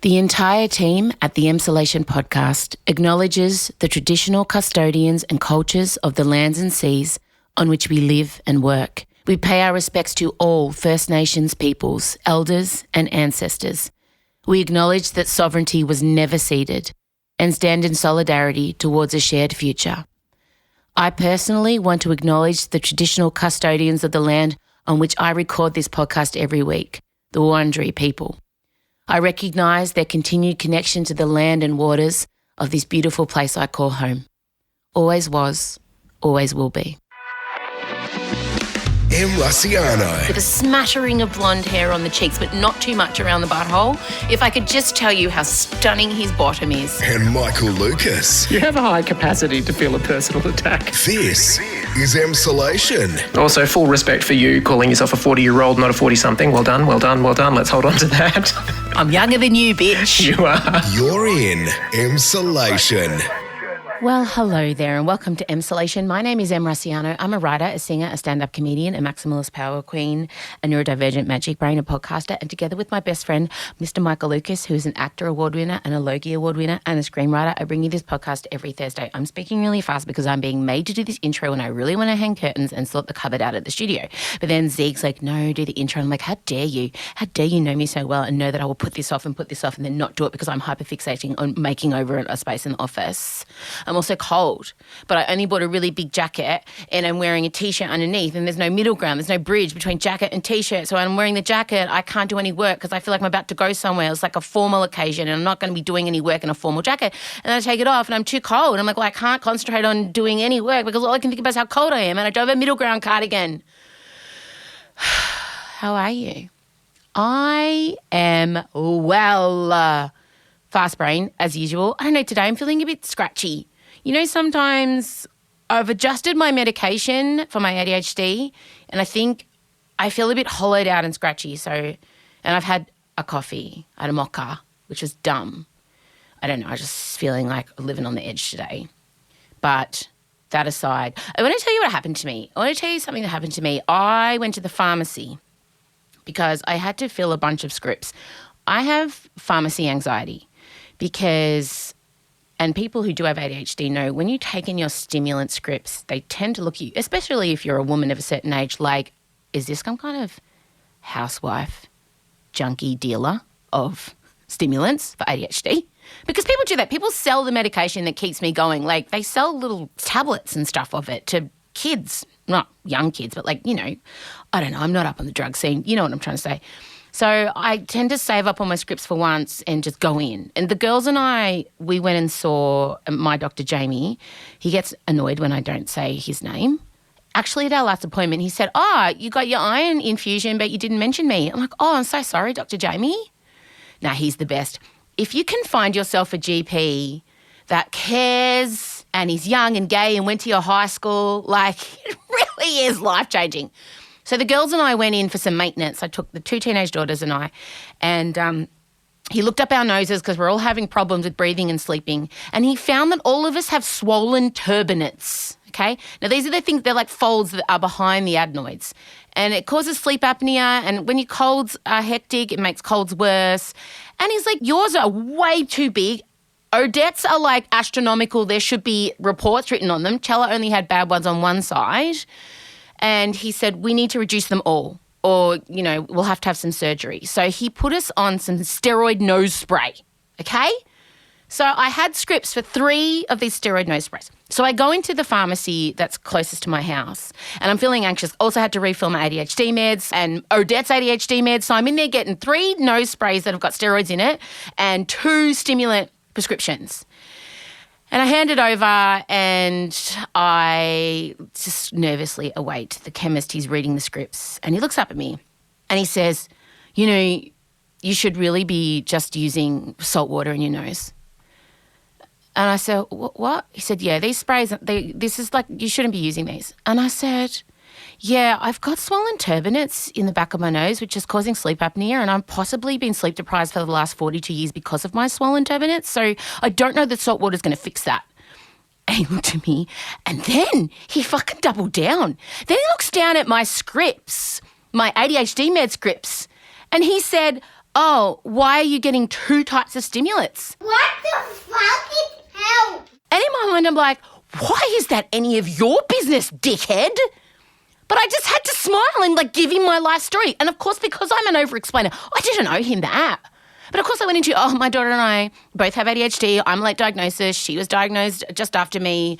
The entire team at the Emsolation podcast acknowledges the traditional custodians and cultures of the lands and seas on which we live and work. We pay our respects to all First Nations peoples, elders and ancestors. We acknowledge that sovereignty was never ceded and stand in solidarity towards a shared future. I personally want to acknowledge the traditional custodians of the land on which I record this podcast every week, the Wurundjeri people. I recognise their continued connection to the land and waters of this beautiful place I call home. Always was, always will be. M. Rusciano. With a smattering of blonde hair on the cheeks, but not too much around the butthole. If I could just tell you how stunning his bottom is. And Michael Lucas. You have a high capacity to feel a personal attack. This is Emsolation. Also, full respect for you calling yourself a 40-year-old, not a 40-something. Well done, well done, well done. Let's hold on to that. I'm younger than you, bitch. You are. You're in Emsolation. Well, hello there and welcome to Emsolation. My name is Em Rusciano. I'm a writer, a singer, a stand-up comedian, a maximalist power queen, a neurodivergent magic brain, a podcaster, and together with my best friend, Mr. Michael Lucas, who is an actor award winner and a Logie award winner and a screenwriter, I bring you this podcast every Thursday. I'm speaking really fast because I'm being made to do this intro and I really want to hang curtains and sort the cupboard out at the studio. But then Zeke's like, no, do the intro. I'm like, how dare you? How dare you know me so well and know that I will put this off and then not do it because I'm hyperfixating on making over a space in the office. I'm also cold, but I only bought a really big jacket and I'm wearing a T-shirt underneath and there's no middle ground. There's no bridge between jacket and T-shirt. So when I'm wearing the jacket, I can't do any work because I feel like I'm about to go somewhere. It's like a formal occasion and I'm not going to be doing any work in a formal jacket. And then I take it off and I'm too cold. I'm like, well, I can't concentrate on doing any work because all I can think about is how cold I am and I don't have a middle ground cardigan. How are you? I am well. Fast brain, as usual. I don't know, today I'm feeling a bit scratchy. You know, sometimes I've adjusted my medication for my ADHD and I think I feel a bit hollowed out and scratchy. And I've had a coffee, I had a mocha, which was dumb. I don't know, I was just feeling like living on the edge today. But that aside, I want to tell you what happened to me. I want to tell you something that happened to me. I went to the pharmacy because I had to fill a bunch of scripts. I have pharmacy anxiety because... And people who do have ADHD know when you take in your stimulant scripts, they tend to look at you, especially if you're a woman of a certain age, like, is this some kind of housewife, junkie dealer of stimulants for ADHD? Because people do that. People sell the medication that keeps me going. Like, they sell little tablets and stuff of it to kids, not young kids, but like, you know, I don't know. I'm not up on the drug scene. You know what I'm trying to say. So I tend to save up all my scripts for once and just go in. And the girls and I, we went and saw my Dr. Jamie. He gets annoyed when I don't say his name. Actually, at our last appointment, he said, you got your iron infusion, but you didn't mention me. I'm like, I'm so sorry, Dr. Jamie. Now, he's the best. If you can find yourself a GP that cares and is young and gay and went to your high school, like, it really is life-changing. So the girls and I went in for some maintenance. I took the two teenage daughters and I, and he looked up our noses because we're all having problems with breathing and sleeping, and he found that all of us have swollen turbinates, okay? Now, these are the things, they're like folds that are behind the adenoids, and it causes sleep apnea, and when your colds are hectic, it makes colds worse. And he's like, yours are way too big. Odette's are like astronomical. There should be reports written on them. Chella only had bad ones on one side. And he said, we need to reduce them all or, you know, we'll have to have some surgery. So he put us on some steroid nose spray, okay? So I had scripts for 3 of these steroid nose sprays. So I go into the pharmacy that's closest to my house and I'm feeling anxious. Also had to refill my ADHD meds and Odette's ADHD meds. So I'm in there getting 3 nose sprays that have got steroids in it and 2 stimulant prescriptions. And I hand it over and I just nervously await the chemist. He's reading the scripts and he looks up at me and he says, you know, you should really be just using salt water in your nose. And I said, what? He said, yeah, these sprays, this is like, you shouldn't be using these. And I said, yeah, I've got swollen turbinates in the back of my nose, which is causing sleep apnea, and I've possibly been sleep deprived for the last 42 years because of my swollen turbinates. So I don't know that salt water is going to fix that. And he looked at me and then he fucking doubled down. Then he looks down at my scripts, my ADHD med scripts, and he said, oh, why are you getting 2 types of stimulants? What the fuck is hell? And in my mind, I'm like, why is that any of your business, dickhead? But I just had to smile and like give him my life story. And of course, because I'm an over-explainer, I didn't owe him that. But of course I went into, my daughter and I both have ADHD. I'm late diagnosis. She was diagnosed just after me.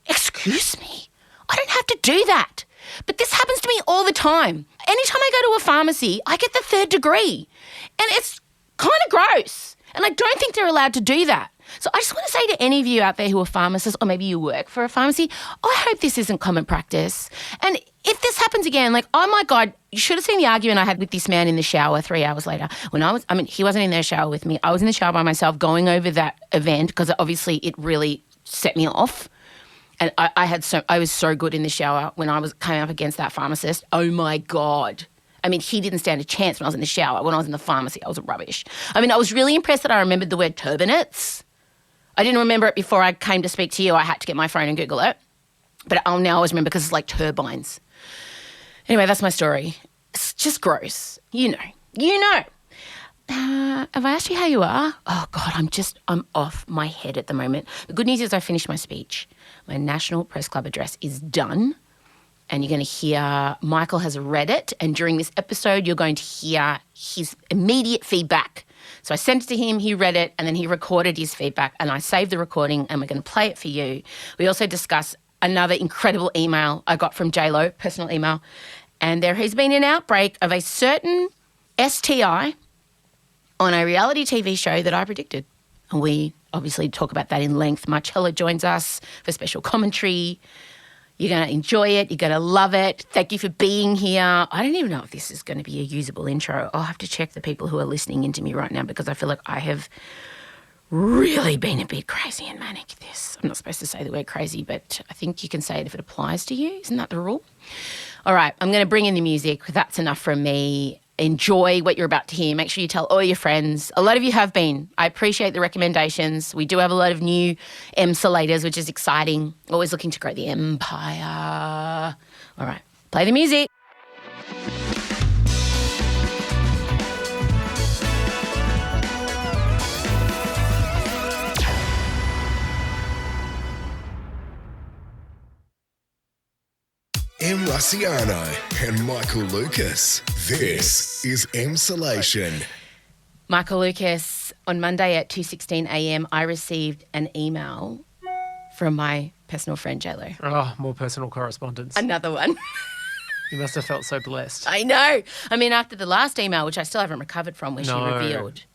Excuse me. I don't have to do that. But this happens to me all the time. Anytime I go to a pharmacy, I get the 3rd degree. And it's kind of gross. And I don't think they're allowed to do that. So I just want to say to any of you out there who are pharmacists, or maybe you work for a pharmacy, I hope this isn't common practice. And if this happens again, like, oh my God, you should have seen the argument I had with this man in the shower 3 hours later. He wasn't in the shower with me. I was in the shower by myself going over that event because obviously it really set me off. And I was so good in the shower when I was coming up against that pharmacist. Oh my God. I mean, he didn't stand a chance when I was in the shower. When I was in the pharmacy, I was rubbish. I mean, I was really impressed that I remembered the word turbinates. I didn't remember it before I came to speak to you. I had to get my phone and Google it. But I'll now always remember because it's like turbines. Anyway, that's my story. It's just gross. You know. Have I asked you how you are? Oh, God, I'm off my head at the moment. The good news is I finished my speech. My National Press Club address is done. And you're going to hear Michael has read it. And during this episode, you're going to hear his immediate feedback. So I sent it to him, he read it, and then he recorded his feedback. And I saved the recording, and we're going to play it for you. We also discuss another incredible email I got from JLo, personal email. And there has been an outbreak of a certain STI on a reality TV show that I predicted. And we obviously talk about that in length. Marcella joins us for special commentary. You're going to enjoy it. You're going to love it. Thank you for being here. I don't even know if this is going to be a usable intro. I'll have to check the people who are listening into me right now because I feel like I have really been a bit crazy and manic this. I'm not supposed to say the word crazy, but I think you can say it if it applies to you. Isn't that the rule? All right, I'm going to bring in the music. That's enough from me. Enjoy what you're about to hear. Make sure you tell all your friends. A lot of you have been. I appreciate the recommendations. We do have a lot of new emsolators, which is exciting. Always looking to grow the empire. All right, play the music. M. Rusciano and Michael Lucas. This is Emsolation. Michael Lucas, on Monday at 2:16 a.m, I received an email from my personal friend, JLo. Oh, more personal correspondence. Another one. You must have felt so blessed. I know. I mean, after the last email, which I still haven't recovered from, where she revealed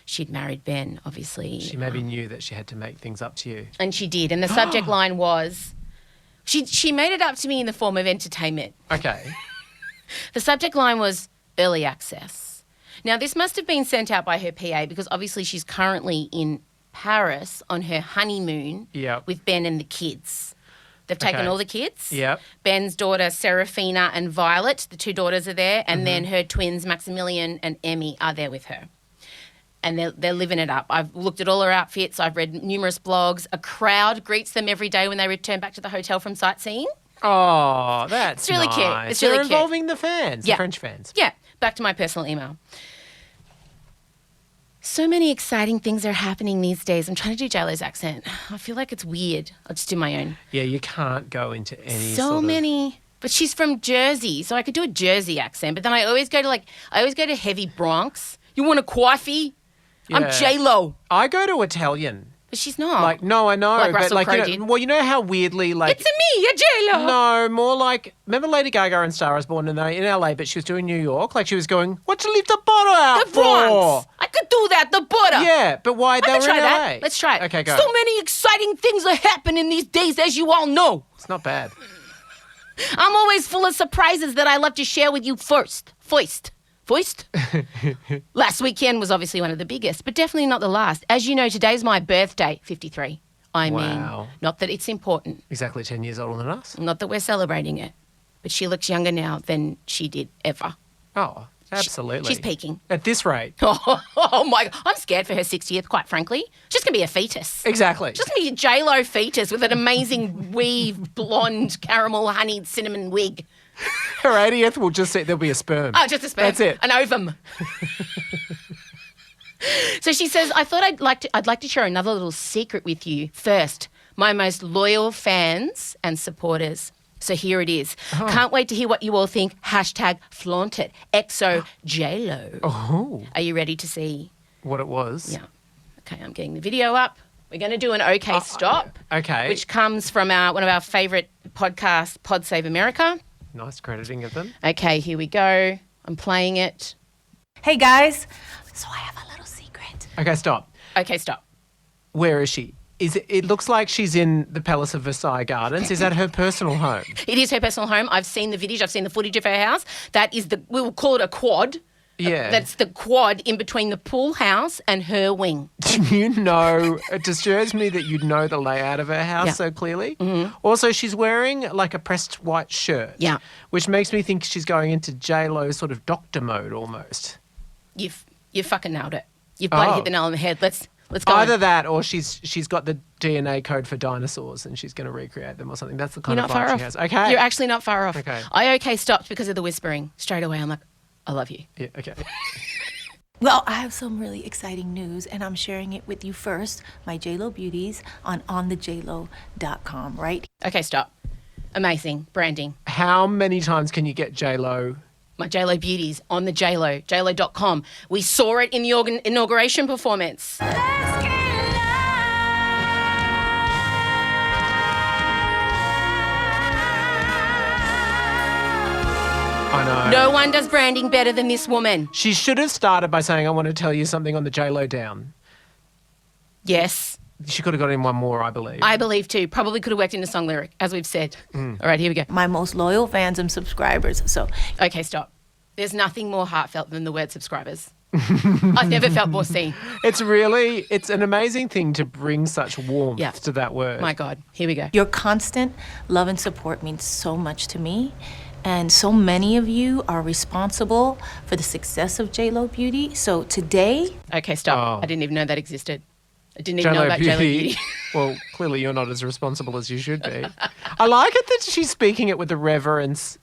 she'd married Ben, obviously. She maybe knew that she had to make things up to you. And she did. And the subject line was, she made it up to me in the form of entertainment. Okay. The subject line was early access. Now, this must have been sent out by her PA because obviously she's currently in Paris on her honeymoon with Ben and the kids. They've taken all the kids. Yep. Ben's daughter, Serafina, and Violet, the 2 daughters are there, and then her twins, Maximilian and Emmy, are there with her. And they're living it up. I've looked at all her outfits. I've read numerous blogs. A crowd greets them every day when they return back to the hotel from sightseeing. Oh, that's It's really nice. cute. It's really They're cute. involving the fans, the French fans. Yeah. Back to my personal email. So many exciting things are happening these days. I'm trying to do JLo's accent. I feel like it's weird. I'll just do my own. Yeah, you can't go into any So many. But she's from Jersey, so I could do a Jersey accent. But then I always go to heavy Bronx. You want a coffee? I'm Yeah. JLo. I go to Italian. But she's not. Like, no, I know. Like but Russell like, Crowe you know, did. well, you know how weirdly, like... It's me, you're JLo. No, more like, remember Lady Gaga and Star is Born in LA, but she was doing New York? Like, she was going, what you leave the butter out The for? Bronx. I could do that, the butter. Yeah, but why? I They can were try in that. LA. Let's try it. Okay, go. So many exciting things are happening these days, as you all know. It's not bad. I'm always full of surprises that I love to share with you first. Last weekend was obviously one of the biggest, but definitely not the last. As you know, today's my birthday, 53. I Wow. mean, not that it's important, Exactly 10 years older than us. not that we're celebrating it, but she looks younger now than she did ever. Oh, absolutely. She's peaking. At this rate. Oh my, I'm scared for her 60th, quite frankly. She's going to be a fetus. Exactly. She's going to be a JLo fetus with an amazing weave, blonde, caramel, honeyed cinnamon wig. Her 80th will just say there'll be a sperm. Oh, just a sperm. That's it. An ovum. So she says, I thought I'd like to share another little secret with you. First, my most loyal fans and supporters. So here it is. Can't wait to hear what you all think. Hashtag flaunt it. EXO JLo. Oh, Are you ready to see? what it was. Yeah. Okay, I'm getting the video up. We're going to do an OK Stop. Okay. Which comes from one of our favourite podcasts, Pod Save America. Nice crediting of them. Okay, here we go. I'm playing it. Hey guys, so I have a little secret. Okay, stop. Okay, stop. Where is she? It looks like she's in the Palace of Versailles Gardens. Is that her personal home? It is her personal home. I've seen the footage. I've seen the footage of her house. That is we will call it a quad. Yeah. That's the quad in between the pool house and her wing. You know, it disturbs me that you know the layout of her house Yeah. so clearly. Mm-hmm. Also, she's wearing like a pressed white shirt. Yeah. Which makes me think she's going into J-Lo sort of doctor mode almost. You've fucking nailed it. You've bloody hit the nail on the head. Let's go. Either that or she's got the DNA code for dinosaurs and she's going to recreate them or something. That's the kind You're of not far vibe off. she has. Okay. You're actually not far off. Okay. I stopped because of the whispering. Straight away, I'm like, I love you. Yeah, okay. Well, I have some really exciting news, and I'm sharing it with you first. My JLo beauties on onthejlo.com, right? Okay, stop. Amazing branding. How many times can you get J-Lo? My JLo beauties on the JLo, JLo.com. We saw it in the inauguration performance. I know. No one does branding better than this woman. She should have started by saying, I want to tell you something on the J-Lo down. Yes, She could have got in one more, I believe. I believe too. Probably could have worked in a song lyric, as we've said. Mm. All right, here we go. My most loyal fans and subscribers. So Okay, stop. There's nothing more heartfelt than the word subscribers. I've never felt more seen. It's an amazing thing to bring such warmth Yeah. to that word. My God, here we go. your constant love and support means so much to me. And so many of you are responsible for the success of JLo Beauty. So today, Okay, stop. Oh. I didn't even know that existed. I didn't even know J-Lo about JLo Beauty. Well, clearly you're not as responsible as you should be. I like it that she's speaking it with the reverence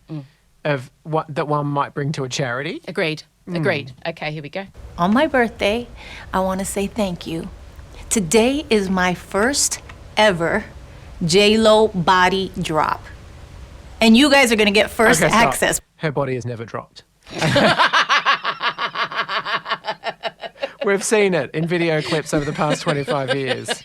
of what that one might bring to a charity. Agreed. Agreed. Okay, here we go. on my birthday, I want to say thank you. Today is my first ever JLo body drop. And you guys are going to get first Okay, stop. access. Her body has never dropped. We've seen it in video clips over the past 25 years.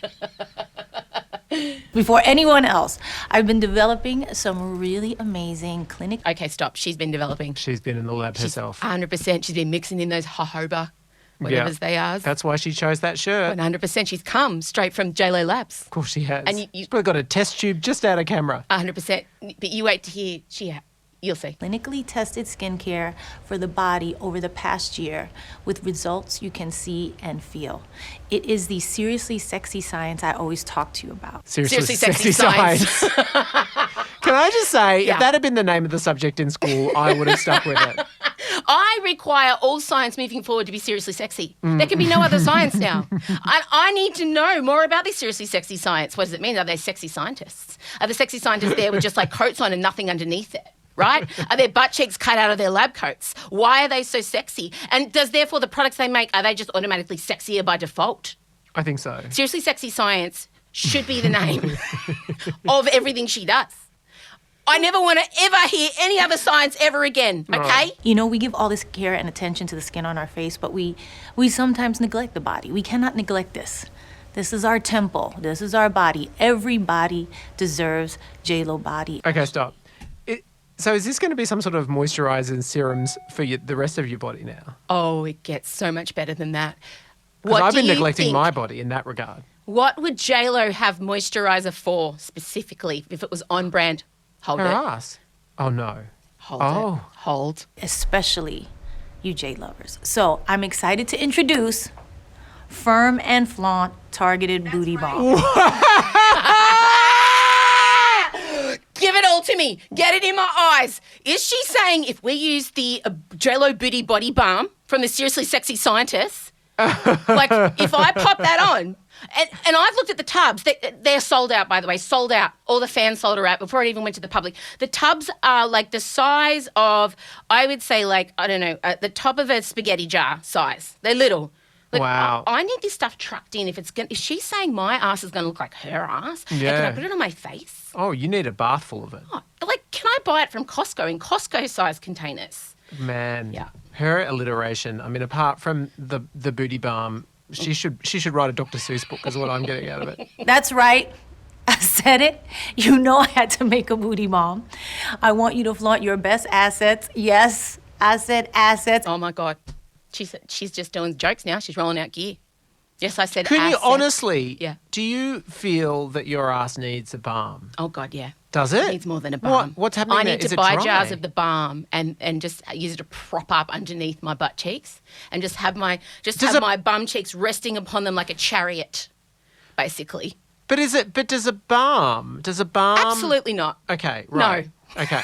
Before anyone else, I've been developing some really amazing clinic. Okay, stop. She's been developing. She's been in the lab herself. 100%. She's been mixing in those jojoba, whatever's they are. That's why she chose that shirt. 100%. She's come straight from JLo Labs. Of course she has. And you- She's probably got a test tube just out of camera. 100%. But you wait to hear. You'll see. Clinically tested skincare for the body over the past year with results you can see and feel. It is the seriously sexy science I always talk to you about. Seriously sexy science. Can I just say, Yeah. if that had been the name of the subject in school, I would have stuck with it. I require all science moving forward to be seriously sexy. There can be no other science now. I need to know more about this seriously sexy science. What does it mean? Are they sexy scientists? Are the sexy scientists there with just like coats on and nothing underneath it? Right? Are their butt cheeks cut out of their lab coats? Why are they so sexy? And does therefore the products they make, are they just automatically sexier by default? I think so. Seriously Sexy Science should be the name of everything she does. I never want to ever hear any other science ever again, okay? You know, we give all this care and attention to the skin on our face, but we sometimes neglect the body. We cannot neglect this. This is our temple. This is our body. Every body deserves JLo body. Okay, stop. So is this going to be some sort of moisturiser and serums for the rest of your body now? Oh, it gets so much better than that. Because I've been do you neglecting think- my body in that regard. What would JLo have moisturiser for specifically if it was on brand? Hold Her it. ass. Oh, no. Hold Oh. it. Hold. Especially you J lovers. So I'm excited to introduce Firm and Flaunt Targeted Booty Balm. Give it all to me. Get it in my eyes. Is she saying if we use the JLo Booty Body Balm from the Seriously Sexy Scientists, Like, if I pop that on, and I've looked at the tubs, they're sold out, by the way, sold out. All the fans sold out before it even went to the public. The tubs are like the size of, I would say, like, I don't know, the top of a spaghetti jar size. They're little. Like, Wow. I need this stuff trucked in. If she's saying my ass is going to look like her ass, and can Yeah. I put it on my face? Oh, you need a bath full of it. Oh, like, can I buy it from Costco in Costco-sized containers? Man. Yeah. Her alliteration, I mean, apart from the booty balm, she should write a Dr. Seuss book is what I'm getting out of it. That's right. I said it. You know I had to make a booty bomb. I want you to flaunt your best assets. Yes, I said assets. Oh, my God. She's just doing jokes now. She's rolling out gear. Yes, I said Can you assets. honestly, Yeah. do you feel that your ass needs a balm? Oh, God, yeah. Does it? It needs more than a balm. What's happening I there? need Is to it buy dry? jars of the balm and just use it to prop up underneath my butt cheeks and just have my my bum cheeks resting upon them like a chariot, basically. But does a balm? Absolutely not. Okay, right. No. Okay.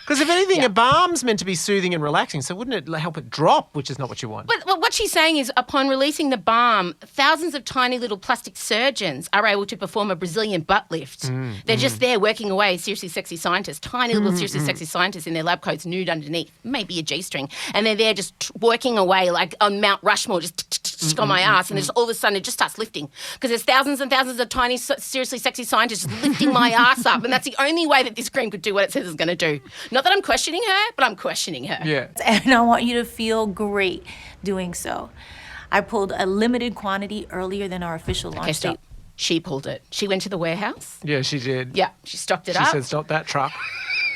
Because if anything, a balm's meant to be soothing and relaxing, so wouldn't it help it drop, which is not what you want? But what she's saying is, upon releasing the balm, thousands of tiny little plastic surgeons are able to perform a Brazilian butt lift. They're just there working away, seriously sexy scientists, tiny little seriously sexy scientists in their lab coats, nude underneath, maybe a G-string, and they're there just working away like on Mount Rushmore, just on my ass, and then just all of a sudden it just starts lifting because there's thousands and thousands of tiny, seriously sexy scientists just lifting my ass up, and that's the only way that this cream could do what it says it's going to do. Not that I'm questioning her, but I'm questioning her. Yeah. And I want you to feel great doing so. I pulled a limited quantity earlier than our official launch Okay, so date. she pulled it. She went to the warehouse. Yeah, she did. Yeah, she stocked it She up. said, stop that truck.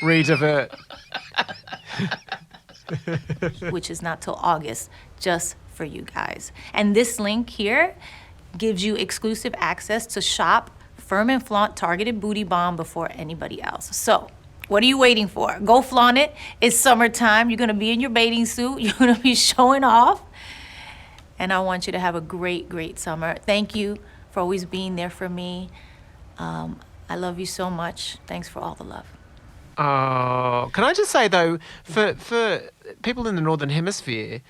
Redivert. Which is not till August, just for you guys. And this link here gives you exclusive access to shop Firm and Flaunt Targeted Booty Balm before anybody else. So, what are you waiting for? Go flaunt it. It's summertime. You're going to be in your bathing suit. You're going to be showing off. And I want you to have a great, great summer. Thank you for always being there for me. I love you so much. Thanks for all the love. Oh, can I just say though, for people in the Northern Hemisphere,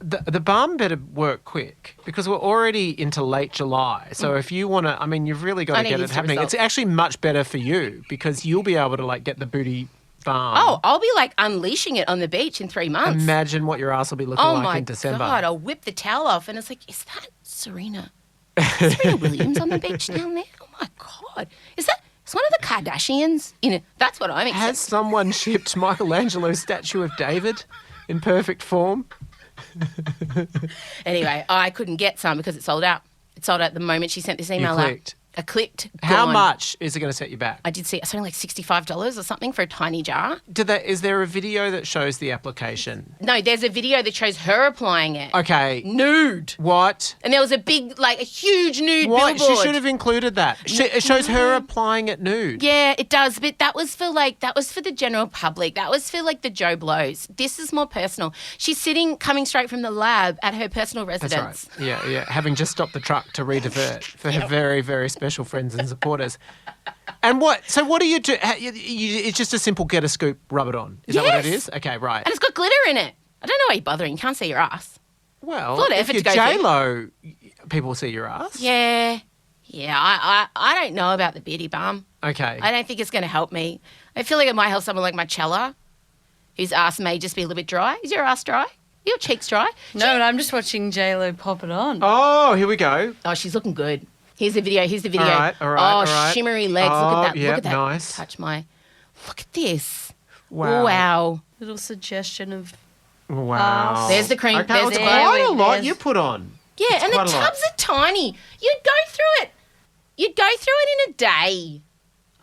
the balm better work quick because we're already into late July. So if you want to, I mean, you've really got I to need get it instant happening. results. It's actually much better for you because you'll be able to like get the booty balm. Oh, I'll be like unleashing it on the beach in 3 months. Imagine what your ass will be looking Oh like my in December. God, I'll whip the towel off and it's like, is that Serena Williams on the beach down there? Oh my God. Is one of the Kardashians in it? That's what I'm Has expecting. someone shipped Michelangelo's statue of David in perfect form? Anyway, I couldn't get some because it sold out. It sold out the moment she sent this email out. clicked. I clicked. How gone. much is it going to set you back? I did see it's only like $65 or something for a tiny jar. Is there a video that shows the application? No, there's a video that shows her applying it. Okay. Nude. What? And there was a huge nude What? billboard. She should have included that. It shows her applying it nude. Yeah, it does, but that was for the general public. That was for like the Joe Blows. This is more personal. She's coming straight from the lab at her personal residence. That's right. Yeah. Having just stopped the truck to redivert for her very, very special friends and supporters. And what do you do? It's just a simple get a scoop, rub it on. Is that what it Yes. is? Okay, right. And it's got glitter in it. I don't know why you're bothering. You can't see your ass. Well, a lot of if effort you're to go through. J-Lo, people see your ass. Yeah. I don't know about the beauty balm. Okay. I don't think it's going to help me. I feel like it might help someone like Marcella, whose ass may just be a little bit dry. Is your ass dry? Your cheeks dry? No, but I'm just watching J-Lo pop it on. Oh, here we go. Oh, she's looking good. Here's the video. Here's the video. All right. Oh, all right. shimmery legs. Look Oh, at that. yeah, Look at that. nice. Look at this. Wow. Wow. Little suggestion of Wow. There's the cream. Okay, There's it's the quite a cream. lot There's- you put on. Yeah, It's and the quite a lot. tubs are tiny. You'd go through it. You'd go through it in a day.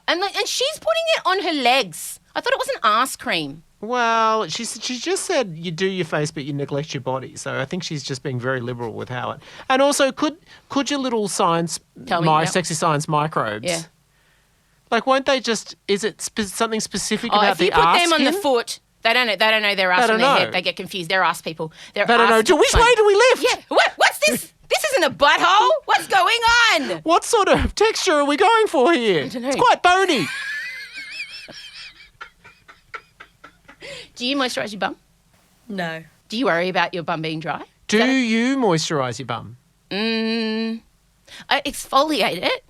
And she's putting it on her legs. I thought it was an ass cream. Well, she just said you do your face, but you neglect your body. So I think she's just being very liberal with how it. And also, could your little science, Tell me, yep. sexy science microbes? Yeah. Like, won't they just? Is it something specific Oh, about if you the put ass them on the skin? foot, they don't know their ass They from don't their know. head. They get confused. They're ass people. They don't know. Which way do we lift? Yeah. What's this? This isn't a butthole. What's going on? What sort of texture are we going for here? don't know. It's quite bony. Do you moisturise your bum? no. Do you worry about your bum being dry? Do you moisturise your bum? I exfoliate it.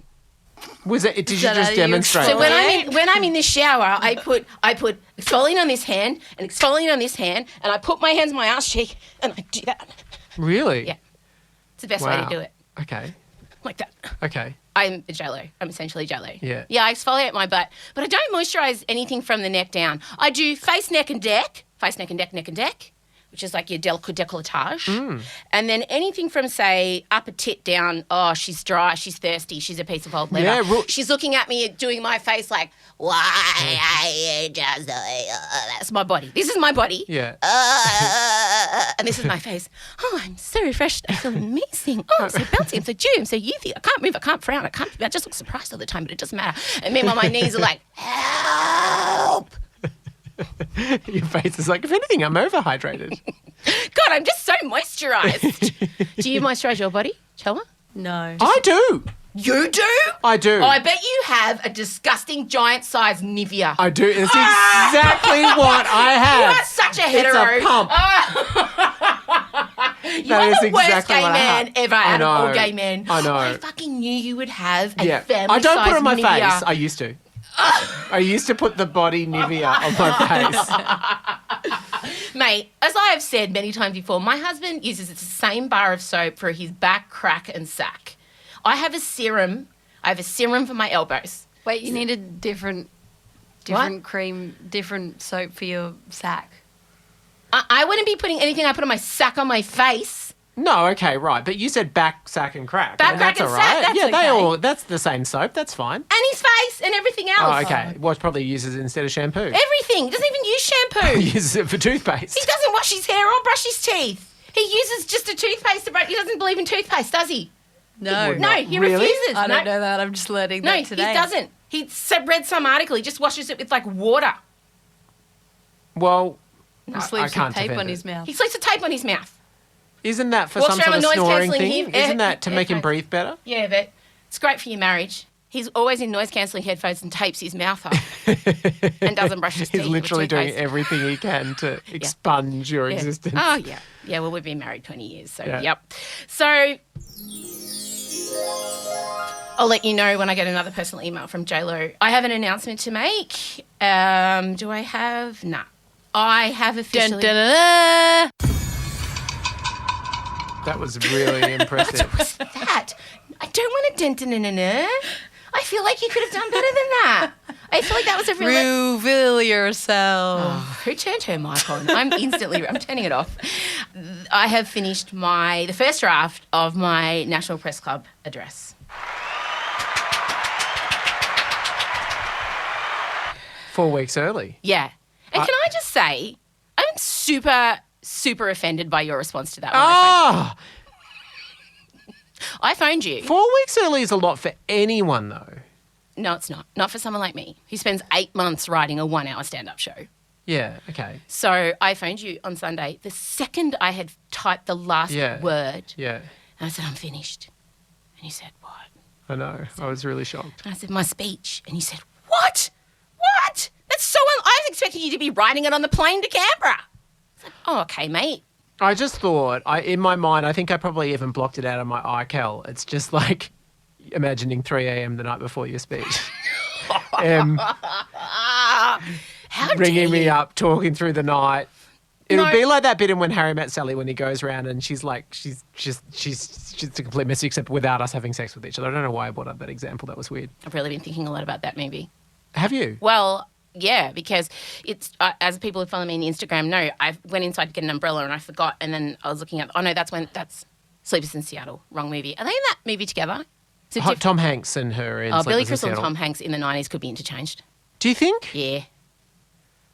Did you that just how you demonstrate? So exfoliate? when I'm in the shower, I put exfoliant on this hand and exfoliant on this hand, and I put my hands on my ass cheek and I do that. Really? Yeah. It's the best way to do it. Okay. Like that. Okay. I'm a J-Lo. I'm essentially J-Lo. Yeah. Yeah, I exfoliate my butt, but I don't moisturise anything from the neck down. I do face, neck and deck, which is like your décolletage. And then anything from, say, upper tit down, oh, she's dry, she's thirsty, she's a piece of old leather. Yeah, she's looking at me doing my face like, why are you just that's my body. This is my body. Yeah. And this is my face. Oh, I'm so refreshed. I feel amazing. Oh, I'm so bouncy. I'm so dewy. I'm so youthy. I can't move. I can't frown. I just look surprised all the time, but it doesn't matter. And meanwhile, my knees are like, help. Your face is like, if anything, I'm overhydrated. God, I'm just so moisturised. Do you moisturise your body, Chelma? No. I do. You do? I do. Oh, I bet you have a disgusting giant-sized Nivea. I do. It's exactly what I have. You are such a hetero. It's a pump. You That are is the worst exactly gay what I man have. ever I out of all know. gay men. I know. I fucking knew you would have a Yeah. family I don't put it on my Nivea. face. I used to. I used to put the body Nivea on my face. Mate, as I have said many times before, my husband uses the same bar of soap for his back, crack, and sack. I have a serum. I have a serum for my elbows. Wait, you need a different cream, different soap for your sack. I wouldn't be putting anything I put on my sack on my face. No, okay, right. But you said back, sack, and crack. Back, I mean, crack, that's and all sack, right. that's yeah, okay. that's the same soap. That's fine. And his face and everything else. Oh, okay. Well, it probably uses it instead of shampoo. Everything. He doesn't even use shampoo. He uses it for toothpaste. He doesn't wash his hair or brush his teeth. He uses just a toothpaste to brush. He doesn't believe in toothpaste, does he? No. No, he Really? refuses. I No. don't know that. I'm just learning No, that today. he doesn't. He read some article. He just washes it with like water. Well, Just I leaves some can't tape defend on it. his mouth. He sleeps with tape on his mouth. Isn't that for Walks some around sort of with noise snoring cancelling thing? head- Isn't that to make him headphones. breathe better? Yeah, but it's great for your marriage. He's always in noise cancelling headphones and tapes his mouth up and doesn't brush his teeth. He's with literally doing toothpaste. everything he can to expunge your Yeah. existence. Oh, yeah. Yeah, well, we've been married 20 years, so Yeah. yep. So I'll let you know when I get another personal email from JLo. I have an announcement to make. Do I have? Nah. I have officially... That was really impressive. What's that? I don't want a dun-dun-dun-dun-dun. I feel like you could have done better than that. I feel like that was a really... Reveal yourself. Oh, who turned her mic on? I'm turning it off. I have finished the first draft of my National Press Club address. 4 weeks early. Yeah. And can I just say, I'm super, super offended by your response to that when Oh, I phoned you. 4 weeks early is a lot for anyone, though. No, it's not. Not for someone like me who spends 8 months writing a 1-hour stand-up show. Yeah, okay. So I phoned you on Sunday. The second I had typed the last Yeah. word, Yeah, and I said, I'm finished. And you said, what? I know. I was really shocked. And I said, my speech. And you said, what? What? That's so... I was expecting you to be writing it on the plane to Canberra. I said, oh, okay, mate. I just thought, in my mind, I think I probably even blocked it out of my iCal. It's just like imagining 3 a.m. the night before your speech. How Ringing dare me you? up, talking through the night. It would No. be like that bit in When Harry Met Sally when he goes around and she's like, she's a complete mess except without us having sex with each other. I don't know why I brought up that example. That was weird. I've really been thinking a lot about that movie. Have you? Well, yeah, because it's as people who follow me on Instagram know, I went inside to get an umbrella and I forgot, and then I was looking at. Oh no, that's Sleepers in Seattle. Wrong movie. Are they in that movie together? Is it diff- Tom Hanks and her in Billy Sleepers in Crystal and Seattle. Tom Hanks in the 90s could be interchanged. Do you think? Yeah,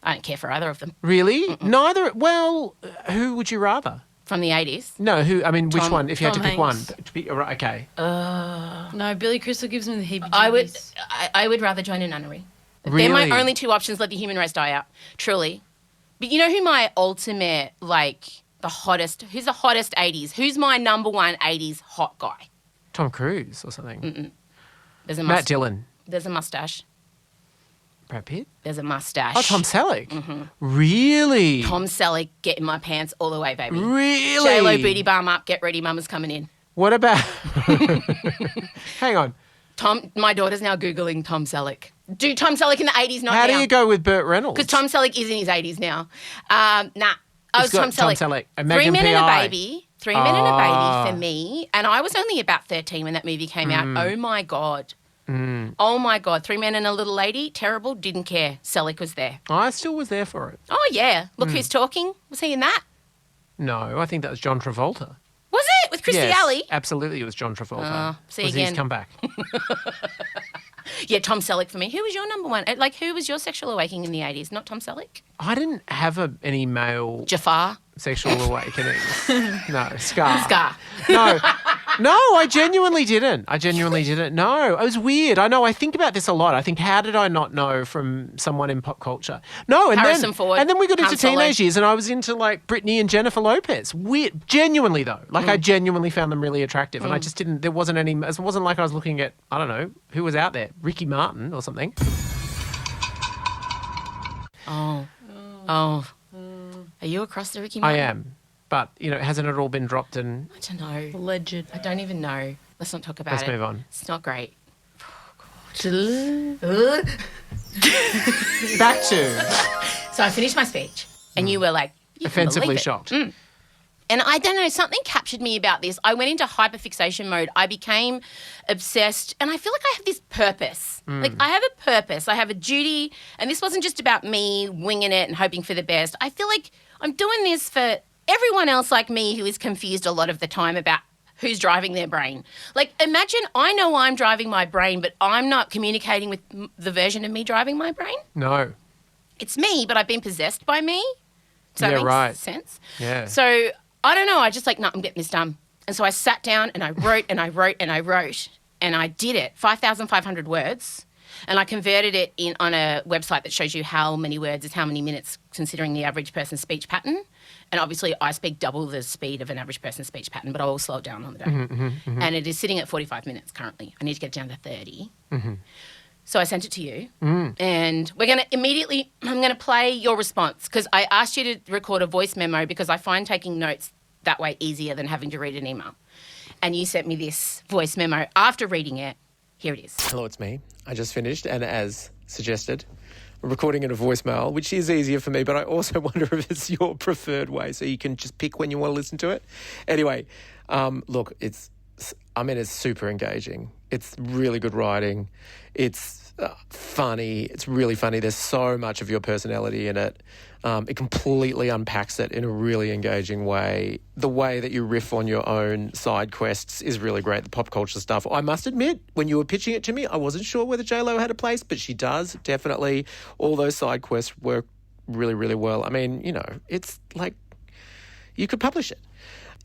I don't care for either of them Really? Neither. Well, who would you rather? from the 80s. No, who? I mean, which Tom- one? If you had to Tom pick one, Hanks. to be, right, okay. No, Billy Crystal gives me the heebie-jeebies. I would rather join a nunnery. They're Really? my only two options. Let the human race die out. Truly. But you know who my ultimate, who's the hottest 80s? Who's my number one 80s hot guy? Tom Cruise or something. There's a Matt Dillon. There's a mustache. Brad Pitt? There's a mustache. Oh, Tom Selleck. Really? Tom Selleck, get in my pants all the way, baby. Really? J-Lo booty balm up, get ready, mama's coming in. What about... Hang on. My daughter's now Googling Tom Selleck. Do Tom Selleck in the 80s, not How now. do you go with Burt Reynolds? Because Tom Selleck is in his 80s now. I was He's got Tom Selleck. Tom Selleck. And 3 Megan Men and a P.I.. Baby. 3 Men and a Baby for me. And I was only about 13 when that movie came out. Oh, my God. Oh, my God. 3 Men and a Little Lady. Terrible. Didn't care. Selleck was there. I still was there for it. Oh, yeah. Look Who's Talking. Was he in that? No, I think that was John Travolta. Was it? With Christy Yes, Alley? absolutely, it was John Travolta. see was again. His comeback. Yeah, Tom Selleck for me. Who was your number one? Like, who was your sexual awakening in the 80s? Not Tom Selleck? I didn't have any male Jafar? sexual awakenings. No, Scar. Scar. No, I genuinely didn't. No, it was weird. I know. I think about this a lot. I think, how did I not know from someone in pop culture? No, and Harrison Ford, and then we got into Han Solo. teenage years, and I was into like Britney and Jennifer Lopez. Weird, genuinely though. Like I genuinely found them really attractive, and I just didn't. There wasn't any. It wasn't like I was looking at, I don't know, who was out there, Ricky Martin or something. Oh. Are you across the Ricky I Martin? am, but hasn't it all been dropped? And I don't know. Alleged. I don't even know. Let's not talk about let's it. move on. It's not great. Back to So I finished my speech, and you were like, you can offensively believe it. shocked. And I don't know, something captured me about this. I went into hyperfixation mode. I became obsessed, and I feel like I have this purpose. Like, I have a purpose. I have a duty, and this wasn't just about me winging it and hoping for the best. I feel like I'm doing this for everyone else like me who is confused a lot of the time about who's driving their brain. Like, imagine I know I'm driving my brain, but I'm not communicating with the version of me driving my brain. No. It's me, but I've been possessed by me. Does that Yeah, make right. sense? Yeah. So I don't know. I just no, I'm getting this done. And so I sat down and I wrote and I wrote and I wrote and I did it. 5,500 words. And I converted it on a website that shows you how many words is how many minutes considering the average person's speech pattern. And obviously I speak double the speed of an average person's speech pattern, but I will slow it down on the day. And it is sitting at 45 minutes currently. I need to get it down to 30. So I sent it to you, and we're going to immediately, I'm going to play your response because I asked you to record a voice memo because I find taking notes that way easier than having to read an email. And you sent me this voice memo after reading it. Here it is. Hello, it's me. I just finished, and as suggested, I'm recording in a voicemail, which is easier for me, but I also wonder if it's your preferred way, so you can just pick when you want to listen to it. Anyway, look, it's super engaging. It's really good writing. It's funny. It's really funny. There's so much of your personality in it. It completely unpacks it in a really engaging way. The way that you riff on your own side quests is really great, the pop culture stuff. I must admit, when you were pitching it to me, I wasn't sure whether J-Lo had a place, but she does, definitely. All those side quests work really, really well. I mean, it's like you could publish it.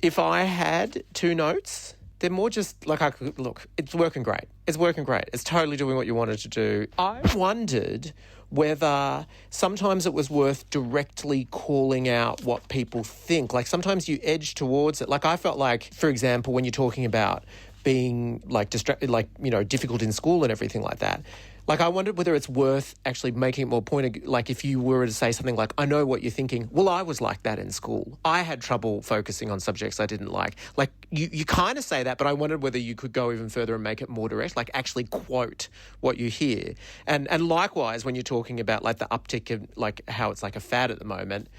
If I had 2 notes, they're more just like look, it's working great. It's working great. It's totally doing what you wanted to do. I wondered whether sometimes it was worth directly calling out what people think. Like sometimes you edge towards it. Like I felt like, for example, when you're talking about being like distracted, like, difficult in school and everything like that. Like I wondered whether it's worth actually making it more pointed. Like if you were to say something like, I know what you're thinking. Well, I was like that in school. I had trouble focusing on subjects I didn't like. Like you kind of say that, but I wondered whether you could go even further and make it more direct, like actually quote what you hear. And likewise, when you're talking about like the uptick of like how it's like a fad at the moment,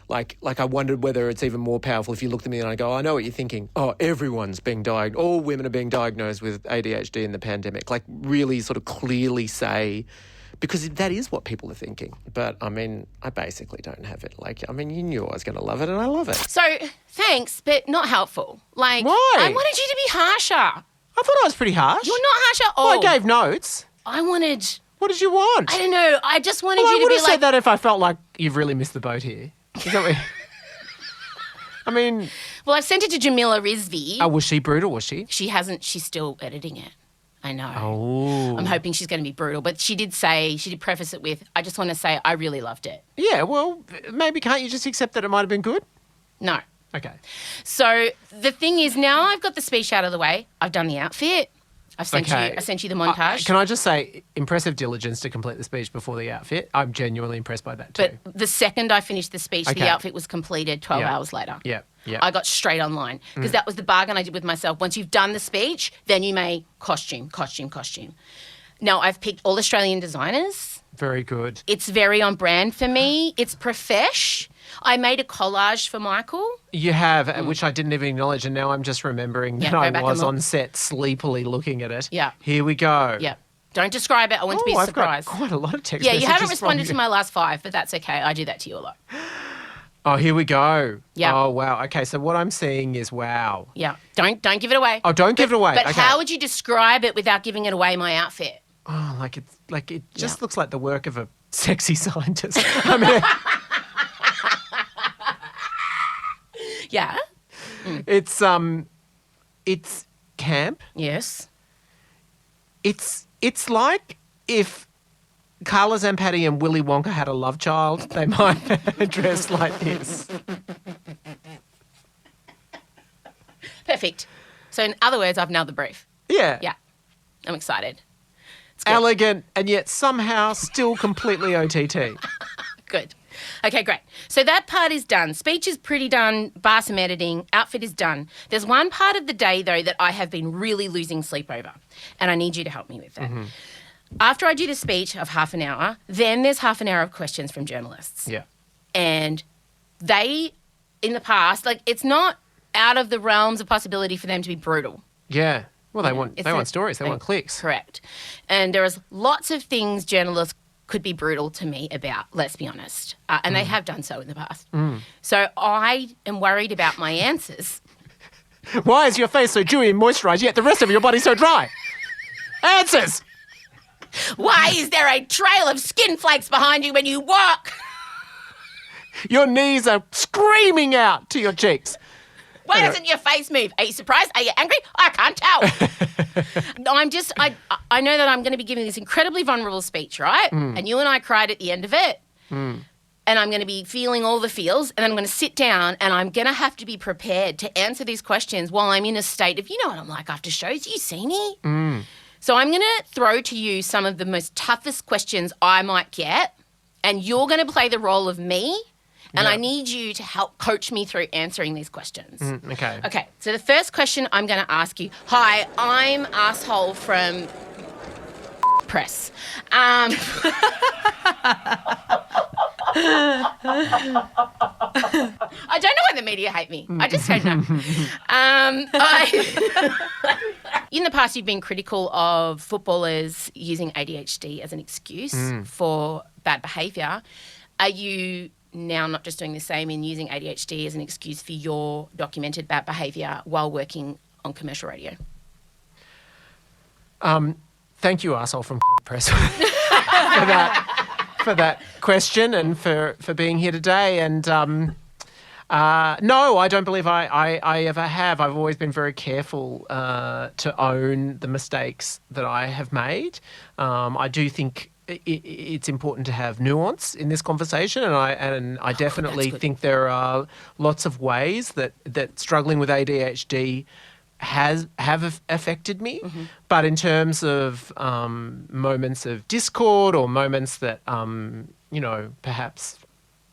like I wondered whether it's even more powerful if you looked at me and I go, I know what you're thinking. Oh, everyone's being diagnosed. All women are being diagnosed with ADHD in the pandemic. Like really sort of clearly say, because that is what people are thinking. But I mean, I basically don't have it. Like, I mean, you knew I was going to love it and I love it. So thanks, but not helpful. Like, Why? I wanted you to be harsher. I thought I was pretty harsh. You're not harsh at all. Well, I gave notes. I wanted, What did you want? I don't know, I just wanted Well, I you to would be have like, said that if I felt like you've really missed the boat here. Is that what I mean, well, I've sent it to Jamila Rizvi. was she brutal, was she? She hasn't, she's still editing it. I know. Oh. I'm hoping she's going to be brutal. But she did preface it with, I just want to say I really loved it. Yeah, well, maybe can't you just accept that it might have been good? No. Okay. So the thing is, now I've got the speech out of the way. I've done the outfit. I sent you the montage. Can I just say, impressive diligence to complete the speech before the outfit. I'm genuinely impressed by that too. But the second I finished the speech, Okay. the outfit was completed 12 Yeah. hours later. Yeah, yeah. I got straight online because that was the bargain I did with myself. Once you've done the speech, then you may costume. Now, I've picked all Australian designers. Very good. It's very on brand for me. It's profesh. I made a collage for Michael. You have, which I didn't even acknowledge, and now I'm just remembering Yeah, that go I back was and look. on set sleepily looking at it. Yeah. Here we go. Yeah. Don't describe it. I want to be Oh, I've got surprised. quite a lot of text Yeah, you haven't messages from responded you. to my last 5, but that's okay. I do that to you a lot. Oh, here we go. Yeah. Oh, wow. Okay, so what I'm seeing is wow. Yeah. Don't give it away. Oh, don't give it away. But Okay. how would you describe it without giving it away, my outfit? Oh, it just Yeah. looks like the work of a sexy scientist. I mean, Yeah. it's camp. Yes. It's like if Carla Zampatti and Willy Wonka had a love child, they might have dressed like this. Perfect. So in other words, I've nailed the brief. Yeah. Yeah. I'm excited. It's good. Elegant and yet somehow still completely OTT. Good. Okay, great. So that part is done. Speech is pretty done. Bar some editing. Outfit is done. There's one part of the day, though, that I have been really losing sleep over, and I need you to help me with that. After I do the speech of half an hour, then there's half an hour of questions from journalists. Yeah. And they, in the past, like, it's not out of the realms of possibility for them to be brutal. Yeah. Well, they want It's stories. They want clicks. Correct. And there is lots of things journalists could be brutal to me about, let's be honest. And they have done so in the past. So I am worried about my answers. Why is your face so dewy and moisturised, yet the rest of your body so dry? Answers! Why is there a trail of skin flakes behind you when you walk? Your knees are screaming out to your cheeks. Why doesn't your face move? Are you surprised? Are you angry? I can't tell. I know that I'm going to be giving this incredibly vulnerable speech, right? And you and I cried at the end of it. And I'm going to be feeling all the feels, and then I'm going to sit down and I'm going to have to be prepared to answer these questions while I'm in a state of, you know what I'm like after shows, you see me? So I'm going to throw to you some of the most toughest questions I might get, and you're going to play the role of me, and Yeah. I need you to help coach me through answering these questions. Okay. Okay, so the first question I'm going to ask you. Hi, I'm asshole from press. I don't know why the media hate me. I just don't know. In the past, you've been critical of footballers using ADHD as an excuse for bad behaviour. Are you now not just doing the same in using ADHD as an excuse for your documented bad behaviour while working on commercial radio? Thank you, arsehole from press, for that question and for being here today. And no, I don't believe I ever have. I've always been very careful to own the mistakes that I have made. I do think it's important to have nuance in this conversation, and I definitely good. think there are lots of ways that struggling with ADHD have affected me. But in terms of moments of discord or moments that perhaps,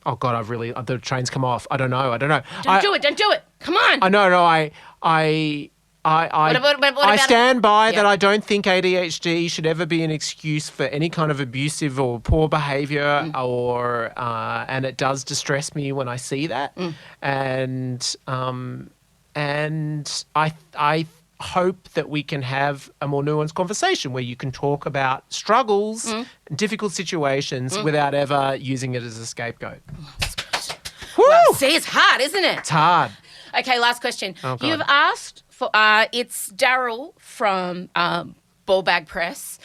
oh God, the train's come off. I don't know. Don't do it. Come on. I know. I What about stand by Yeah. that. I don't think ADHD should ever be an excuse for any kind of abusive or poor behaviour, or and it does distress me when I see that. And I hope that we can have a more nuanced conversation where you can talk about struggles, difficult situations without ever using it as a scapegoat. Woo! See, it's hard, isn't it? It's hard. Okay, last question. Oh, God. You've asked for, it's Daryl from Ballbag Press.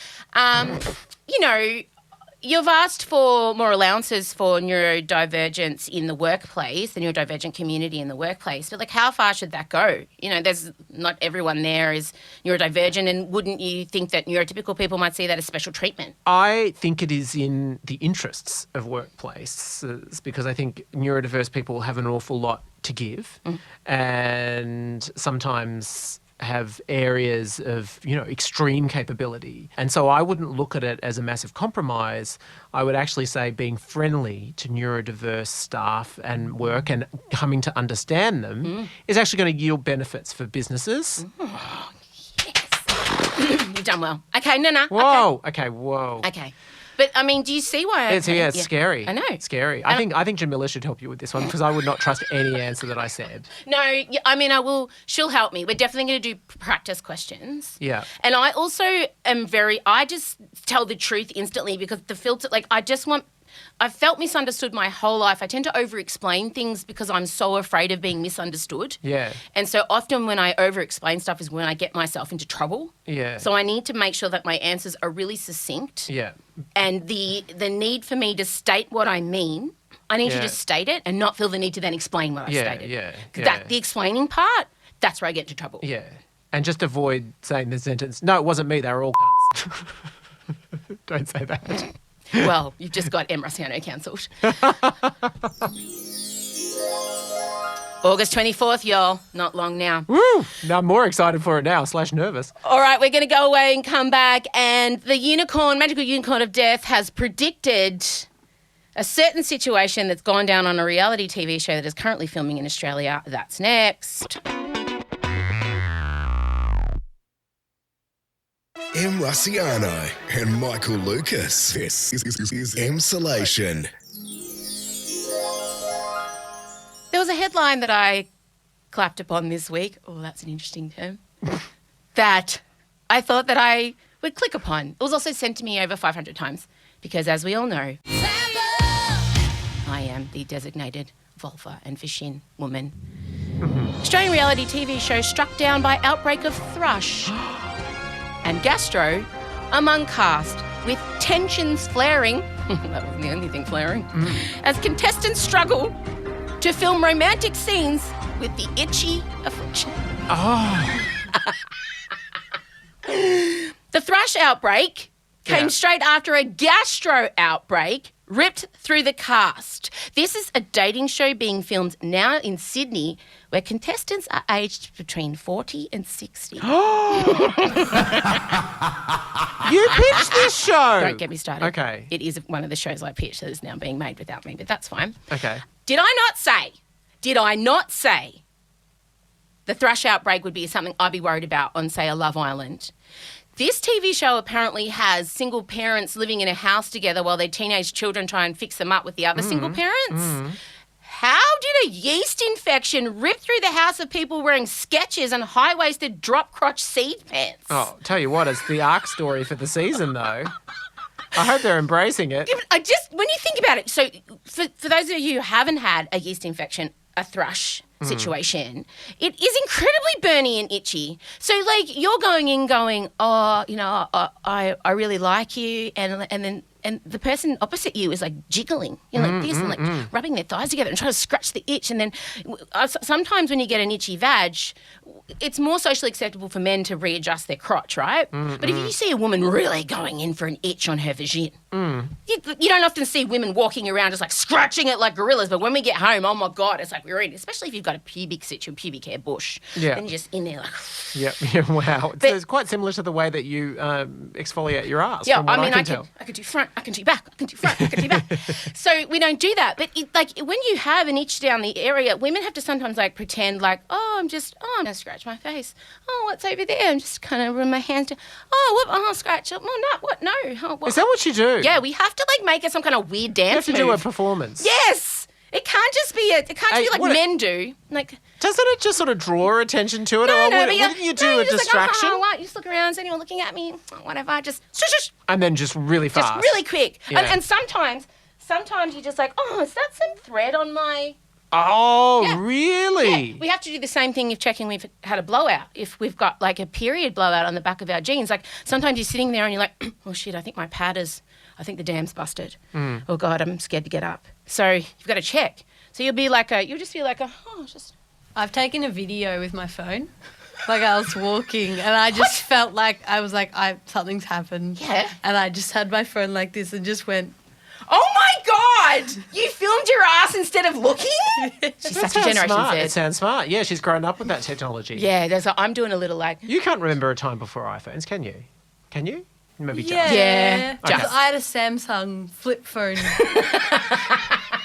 You've asked for more allowances for neurodivergence in the workplace, the neurodivergent community in the workplace. But, like, how far should that go? There's not everyone there is neurodivergent, and wouldn't you think that neurotypical people might see that as special treatment? I think it is in the interests of workplaces because I think neurodiverse people have an awful lot to give, and sometimes have areas of, extreme capability. And so I wouldn't look at it as a massive compromise. I would actually say being friendly to neurodiverse staff and work and coming to understand them is actually going to yield benefits for businesses. You've done well. Okay, no. Whoa. Okay, whoa. Okay. But, I mean, do you see why? It's scary. I know. It's scary. I think Jamila should help you with this one because I would not trust any answer that I said. No, I mean, I will. She'll help me. We're definitely going to do practice questions. Yeah. And I also am I just tell the truth instantly because the filter, I've felt misunderstood my whole life. I tend to over-explain things because I'm so afraid of being misunderstood. Yeah. And so often when I over-explain stuff is when I get myself into trouble. Yeah. So I need to make sure that my answers are really succinct. Yeah. And the need for me to state what I mean, I need to just state it and not feel the need to then explain what I stated. Yeah. The explaining part, that's where I get into trouble. Yeah. And just avoid saying the sentence, no, it wasn't me, they were all cunts. Don't say that. Well, you've just got M. Rossiano cancelled. August 24th, y'all. Not long now. Woo! Now I'm more excited for it now, / nervous. All right, we're going to go away and come back. And the magical unicorn of death has predicted a certain situation that's gone down on a reality TV show that is currently filming in Australia. That's next. M. Rossiano and Michael Lucas. This is Emsolation. There was a headline that I clapped upon this week. Oh, that's an interesting term. That I thought that I would click upon. It was also sent to me over 500 times because, as we all know, I am the designated vulva and Vishin woman. Australian reality TV show struck down by outbreak of thrush and gastro among cast, with tensions flaring, that was the only thing flaring, as contestants struggle to film romantic scenes with the itchy affliction. Oh. The thrush outbreak came straight after a gastro outbreak ripped through the cast. This is a dating show being filmed now in Sydney where contestants are aged between 40 and 60. You pitched this show. Don't get me started. Okay. It is one of the shows I pitched that is now being made without me, but that's fine. Okay. Did I not say the thrush outbreak would be something I'd be worried about on, say, a Love Island? This TV show apparently has single parents living in a house together while their teenage children try and fix them up with the other single parents. How did a yeast infection rip through the house of people wearing Skechers and high-waisted drop-crotch seed pants? Oh, tell you what, it's the arc story for the season, though. I hope they're embracing it. When you think about it, so for those of you who haven't had a yeast infection, a thrush situation, it is incredibly burny and itchy. So, you're going in going, oh, I really like you, and the person opposite you is jiggling, like this, and rubbing their thighs together and trying to scratch the itch. And then sometimes when you get an itchy vag, it's more socially acceptable for men to readjust their crotch, right? But if you see a woman really going in for an itch on her vagina, you don't often see women walking around just scratching it like gorillas. But when we get home, oh my God, it's we're in, especially if you've got a pubic hair bush. Yeah. And you're just in there Yep. Wow. It's quite similar to the way that you exfoliate your ass. Yeah, from what I can I tell. could do front, I can do back, I can do front, I can do back. So we don't do that. But when you have an itch down the area, women have to sometimes pretend I'm gonna scratch my face. Oh, what's over there? I'm just kind of run my hands down. Oh, what? Oh, scratch. Oh, no, what? No. Oh, what? Is that what you do? Yeah, we have to make it some kind of weird dance You have to do a move. performance. Yes. It can't just be like men do. Doesn't it just sort of draw attention to it? No, or but wouldn't you do a you're just distraction? what? You just look around, is anyone looking at me? Oh, whatever, just shush. And then just really fast. Just really quick. Yeah. And sometimes you're just oh, is that some thread on my... Oh, Yeah. really? Yeah. We have to do the same thing if checking we've had a blowout. If we've got a period blowout on the back of our jeans, sometimes you're sitting there and you're oh shit, I think my pad I think the dam's busted. Oh God, I'm scared to get up. So you've got to check. So you'll be you'll just be just... I've taken a video with my phone. I was walking and I just felt something's happened. Yeah. And I just had my phone like this and just went... Oh my God! You filmed your ass instead of looking? She's such a Generation smart. Z. It sounds smart. Yeah, she's grown up with that technology. Yeah, I'm doing a little like. You can't remember a time before iPhones, can you? Can you? Maybe just. Yeah. Just, Just. I had a Samsung flip phone.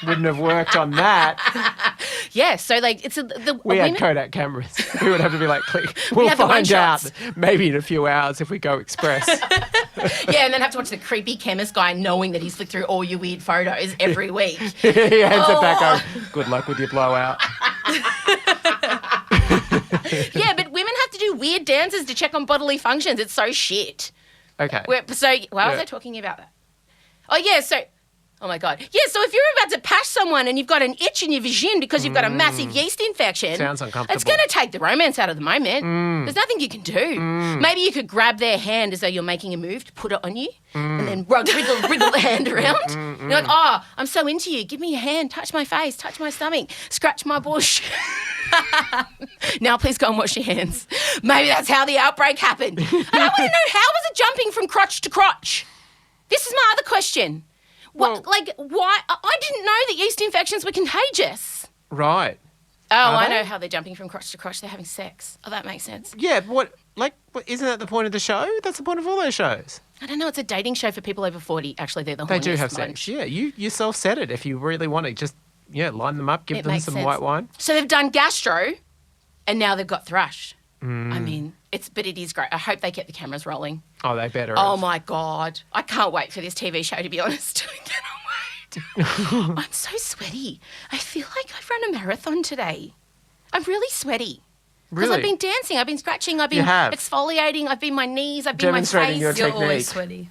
Wouldn't have worked on that. Yeah, so like it's We had women- Kodak cameras. We would have to be like, click. We'll have the find out one-shots. maybe in a few hours if we go express. Yeah, and then have to watch the creepy chemist guy knowing that he's flicked through all your weird photos every week. He hands it back going, good luck with your blowout. Yeah, but women have to do weird dances to check on bodily functions. It's so shit. Okay. Why was Yeah. I talking about that? Oh, yeah, so... Oh, my God. Yeah, so if you're about to pash someone and you've got an itch in your vagina because you've got a massive yeast infection... Sounds uncomfortable. It's going to take the romance out of the moment. There's nothing you can do. Maybe you could grab their hand as though you're making a move to put it on you and then wriggle the hand around. You're like, oh, I'm so into you. Give me your hand. Touch my face. Touch my stomach. Scratch my bush. Now please go and wash your hands. Maybe that's how the outbreak happened. And I want to know, how was it jumping from crotch to crotch? This is my other question. Why? I didn't know that yeast infections were contagious. Right. Oh, Are I they? know how they're jumping from crotch to crotch. They're having sex. Oh, that makes sense. Yeah, isn't that the point of the show? That's the point of all those shows. I don't know. It's a dating show for people over 40. Actually, they're the They do horniest have bunch. sex. Yeah, you yourself said it. If you really want to, just line them up, give It them makes some sense. white wine. So they've done gastro, and now they've got thrush. I mean, it is great. I hope they get the cameras rolling. Oh, they better. Oh have. my God. I can't wait for this TV show, to be honest. I cannot wait. I'm so sweaty. I feel like I've run a marathon today. I'm really sweaty. Because Really? I've been dancing, I've been scratching, I've You been have. exfoliating, I've been my knees, I've been my Demonstrating face. your You're always technique. sweaty.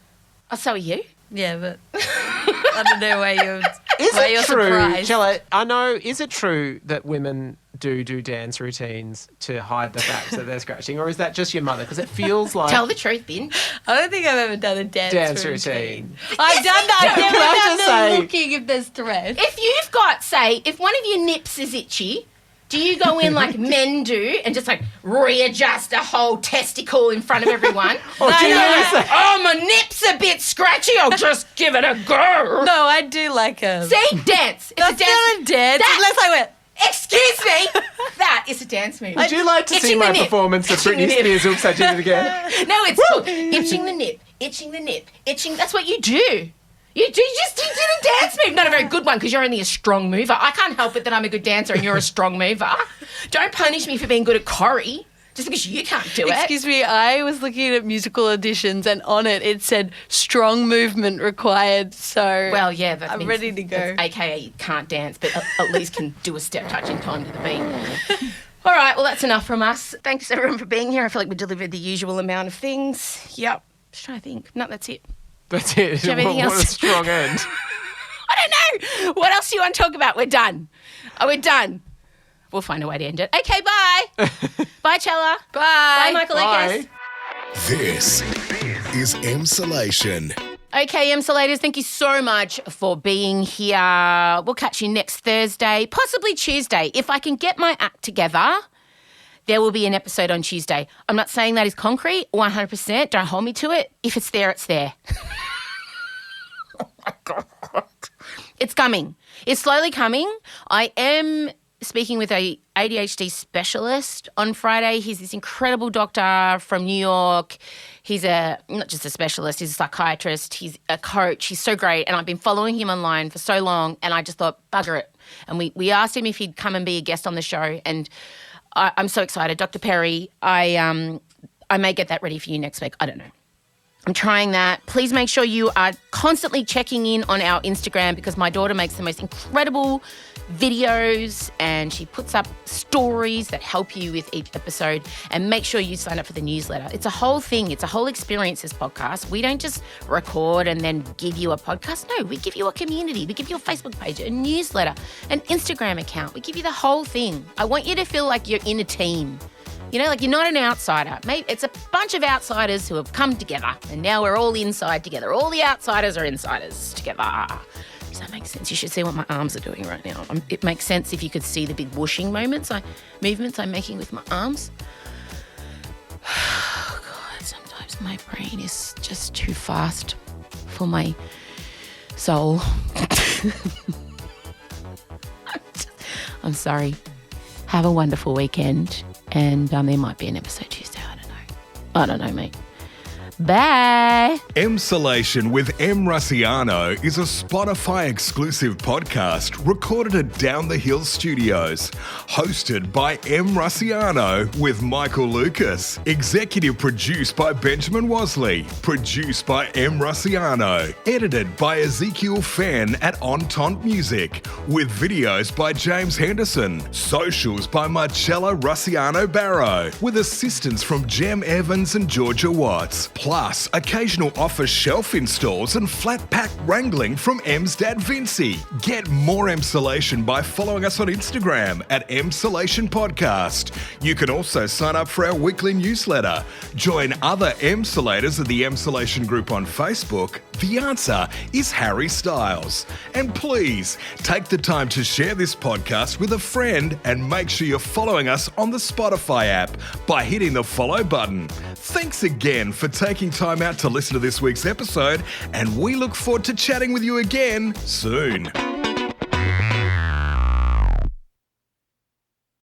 Oh, so are you? Yeah, but I don't know why you're, Is why it you're true, surprised. Shall I know, is it true that women do dance routines to hide the fact that they're scratching, or is that just your mother? Because it feels like... Tell the truth, Bin. I don't think I've ever done a dance routine. I've done that. I've Can I never just done say- the looking if there's thread. If you've got, say, if one of your nips is itchy, do you go in like men do and just like readjust a whole testicle in front of everyone? Oh, do you really say- Oh, my nip's a bit scratchy. I'll just give it a go. No, I do like a... See, dance. It's That's a dance. not a dance That- unless I went... Excuse me. That is a dance move. Would you like to see Itching my the nip. performance of Itching the Britney nip. Spears? Oops, I did it again. No, it's called itching the nip, itching the nip, itching. That's what you do. You did a dance move. Not a very good one because you're only a strong mover. I can't help it that I'm a good dancer and you're a strong mover. Don't punish me for being good at choreo just because you can't do it. Excuse me, I was looking at musical auditions and on it said strong movement required, so... Well, yeah, that I'm means ready to go. that's AKA you can't dance, but at least can do a step touch in time to the beat. All right, well, that's enough from us. Thanks, everyone, for being here. I feel like we delivered the usual amount of things. Yep. Just trying to think. No, that's it. That's it. you have anything What a else? strong end. I don't know. What else do you want to talk about? We're done. Oh, we're done. We'll find a way to end it. Okay, bye. Bye, Chella. Bye, Michael Bye. Lucas. This is Emsolation. Okay, Emsolators, thank you so much for being here. We'll catch you next Thursday, possibly Tuesday. If I can get my act together, there will be an episode on Tuesday. I'm not saying that is concrete, 100%. Don't hold me to it. If it's there, it's there. Oh my God. It's coming. It's slowly coming. I am speaking with a ADHD specialist on Friday. He's this incredible doctor from New York. He's not just a specialist, he's a psychiatrist, he's a coach. He's so great. And I've been following him online for so long and I just thought, bugger it. And we asked him if he'd come and be a guest on the show. And I'm so excited. Dr. Perry, I may get that ready for you next week. I don't know. I'm trying that. Please make sure you are constantly checking in on our Instagram because my daughter makes the most incredible videos and she puts up stories that help you with each episode. And make sure you sign up for the newsletter. It's a whole thing. It's a whole experience, this podcast. We don't just record and then give you a podcast. No, we give you a community. We give you a Facebook page, a newsletter, an Instagram account. We give you the whole thing. I want you to feel like you're in a team. You know, like you're not an outsider. Maybe it's a bunch of outsiders who have come together and now we're all inside together. All the outsiders are insiders together. Does that make sense? You should see what my arms are doing right now. It makes sense if you could see the big whooshing movements I'm making with my arms. Oh God, sometimes my brain is just too fast for my soul. I'm sorry. Have a wonderful weekend. And there might be an episode Tuesday. I don't know, mate. Bye. Emsolation with M. Rusciano is a Spotify exclusive podcast recorded at Down the Hill Studios. Hosted by M. Rusciano with Michael Lucas. Executive produced by Benjamin Wasley. Produced by M. Rusciano. Edited by Ezekiel Fenn at Entente Music. With videos by James Henderson. Socials by Marcella Rusciano Barrow. With assistance from Jem Evans and Georgia Watts. Plus, occasional office shelf installs and flat pack wrangling from M's dad Vincey. Get more Emsolation by following us on Instagram at Emsolation Podcast. You can also sign up for our weekly newsletter. Join other Emsolators of the Emsolation group on Facebook. The answer is Harry Styles. And please, take the time to share this podcast with a friend and make sure you're following us on the Spotify app by hitting the follow button. Thanks again for taking time out to listen to this week's episode, and we look forward to chatting with you again soon.